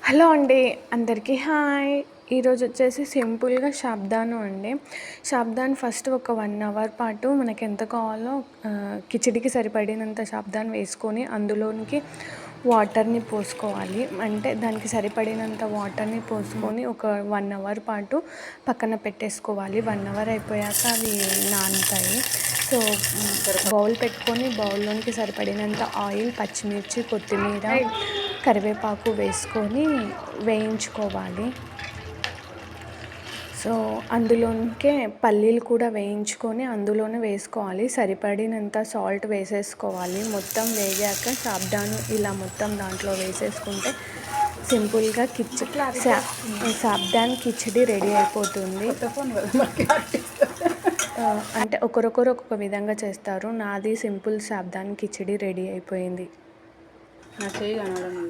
Hello అండి, అందరికీ hi. ఈరోజు వచ్చేసి సింపుల్గా సాబుదానా అండి. సాబుదానా ఫస్ట్ ఒక 1 అవర్ పాటు మనకి ఎంత కావాలో కిచిడికి సరిపడినంత సాబుదానా వేసుకొని అందులోనికి వాటర్ని పోసుకోవాలి. అంటే దానికి సరిపడినంత వాటర్ని పోసుకొని ఒక 1 అవర్ పాటు పక్కన పెట్టేసుకోవాలి. 1 అవర్ అయిపోయాక అవి నానుతాయి. సో బౌల్ పెట్టుకొని బౌల్లోనికి సరిపడినంత ఆయిల్, పచ్చిమిర్చి, కొత్తిమీర, కరివేపాకు వేసుకొని వేయించుకోవాలి. సో అందులోనికే పల్లీలు కూడా వేయించుకొని అందులోనే వేసుకోవాలి. సరిపడినంత సాల్ట్ వేసేసుకోవాలి. మొత్తం వేగాక సాబుదానా ఇలా మొత్తం దాంట్లో వేసేసుకుంటే సింపుల్గా సాబుదానా కిచిడి రెడీ అయిపోతుంది. అంటే ఒకరొకరు ఒక్కొక్క విధంగా చేస్తారు. నాది సింపుల్ సాబుదానా కిచిడి రెడీ అయిపోయింది. నా చేయి కనబడడం